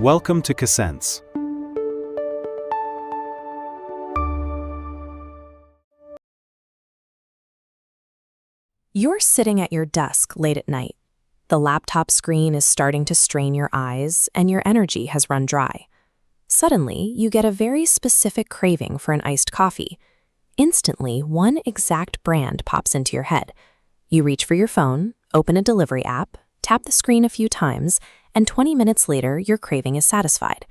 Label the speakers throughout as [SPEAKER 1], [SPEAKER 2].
[SPEAKER 1] Welcome to Casense.
[SPEAKER 2] You're sitting at your desk late at night. The laptop screen is starting to strain your eyes, and your energy has run dry. Suddenly, you get a very specific craving for an iced coffee. Instantly, one exact brand pops into your head. You reach for your phone, open a delivery app, tap the screen a few times, and 20 minutes later, your craving is satisfied.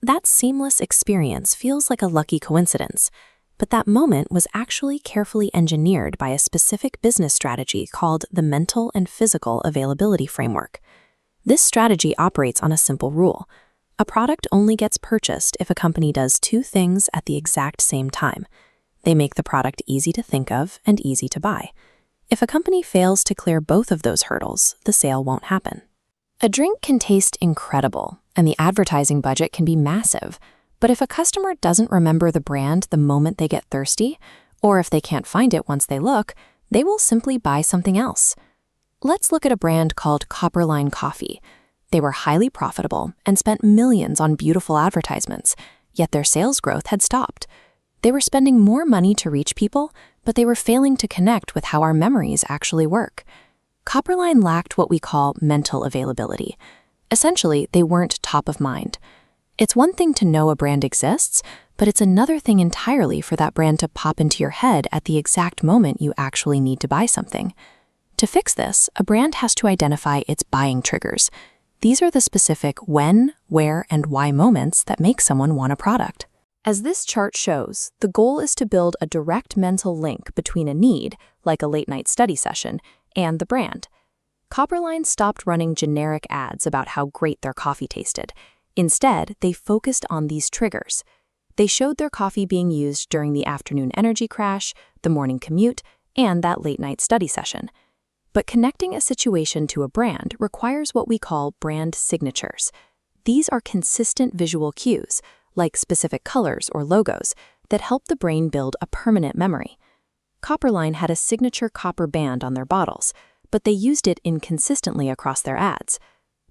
[SPEAKER 2] That seamless experience feels like a lucky coincidence, but that moment was actually carefully engineered by a specific business strategy called the Mental and Physical Availability Framework. This strategy operates on a simple rule. A product only gets purchased if a company does two things at the exact same time. They make the product easy to think of and easy to buy. If a company fails to clear both of those hurdles, the sale won't happen. A drink can taste incredible, and the advertising budget can be massive, but if a customer doesn't remember the brand the moment they get thirsty, or if they can't find it once they look, they will simply buy something else. Let's look at a brand called Copperline Coffee. They were highly profitable and spent millions on beautiful advertisements, yet their sales growth had stopped. They were spending more money to reach people, but they were failing to connect with how our memories actually work. Copperline lacked what we call mental availability. Essentially, they weren't top of mind. It's one thing to know a brand exists, but it's another thing entirely for that brand to pop into your head at the exact moment you actually need to buy something. To fix this, a brand has to identify its buying triggers. These are the specific when, where, and why moments that make someone want a product. As this chart shows, the goal is to build a direct mental link between a need, like a late-night study session, and the brand. Copperline stopped running generic ads about how great their coffee tasted. Instead, they focused on these triggers. They showed their coffee being used during the afternoon energy crash, the morning commute, and that late-night study session. But connecting a situation to a brand requires what we call brand signatures. These are consistent visual cues, like specific colors or logos, that help the brain build a permanent memory. Copperline had a signature copper band on their bottles, but they used it inconsistently across their ads.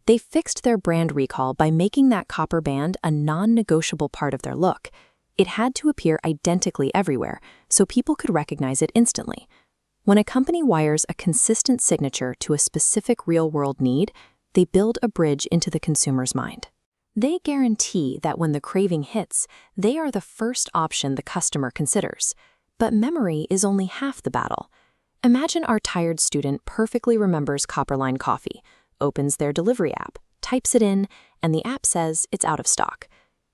[SPEAKER 2] They fixed their brand recall by making that copper band a non-negotiable part of their look. It had to appear identically everywhere, so people could recognize it instantly. When a company wires a consistent signature to a specific real-world need, they build a bridge into the consumer's mind. They guarantee that when the craving hits, they are the first option the customer considers. But memory is only half the battle. Imagine our tired student perfectly remembers Copperline Coffee, opens their delivery app, types it in, and the app says it's out of stock.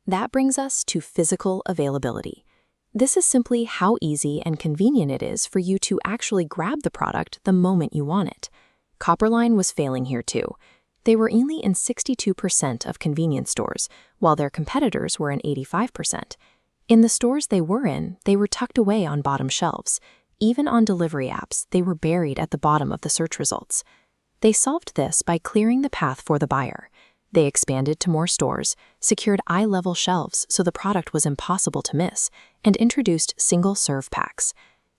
[SPEAKER 2] That brings us to physical availability. This is simply how easy and convenient it is for you to actually grab the product the moment you want it. Copperline was failing here too. They were only in 62% of convenience stores, while their competitors were in 85%. In the stores they were tucked away on bottom shelves. Even on delivery apps, they were buried at the bottom of the search results. They solved this by clearing the path for the buyer. They expanded to more stores, secured eye-level shelves so the product was impossible to miss, and introduced single-serve packs.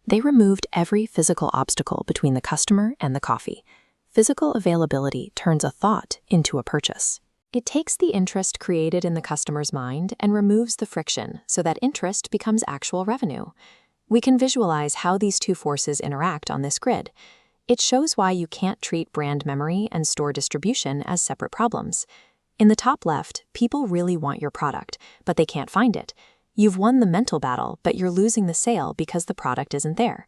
[SPEAKER 2] They removed every physical obstacle between the customer and the coffee. Physical availability turns a thought into a purchase. It takes the interest created in the customer's mind and removes the friction so that interest becomes actual revenue. We can visualize how these two forces interact on this grid. It shows why you can't treat brand memory and store distribution as separate problems. In the top left, people really want your product, but they can't find it. You've won the mental battle, but you're losing the sale because the product isn't there.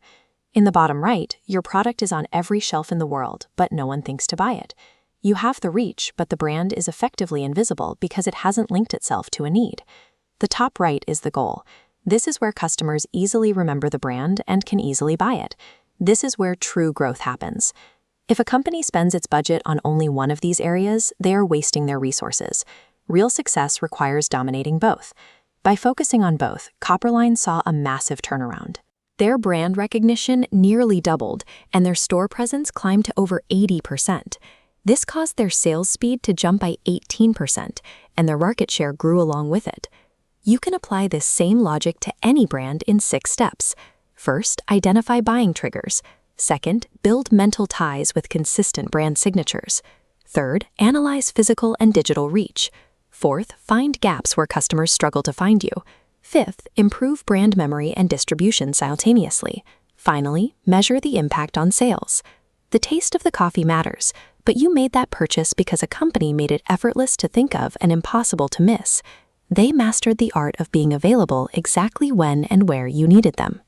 [SPEAKER 2] In the bottom right, your product is on every shelf in the world, but no one thinks to buy it. You have the reach, but the brand is effectively invisible because it hasn't linked itself to a need. The top right is the goal. This is where customers easily remember the brand and can easily buy it. This is where true growth happens. If a company spends its budget on only one of these areas, they are wasting their resources. Real success requires dominating both. By focusing on both, Copperline saw a massive turnaround. Their brand recognition nearly doubled, and their store presence climbed to over 80%. This caused their sales speed to jump by 18%, and their market share grew along with it. You can apply this same logic to any brand in 6 steps. First, identify buying triggers. Second, build mental ties with consistent brand signatures. Third, analyze physical and digital reach. Fourth, find gaps where customers struggle to find you. Fifth, improve brand memory and distribution simultaneously. Finally, measure the impact on sales. The taste of the coffee matters, but you made that purchase because a company made it effortless to think of and impossible to miss. They mastered the art of being available exactly when and where you needed them.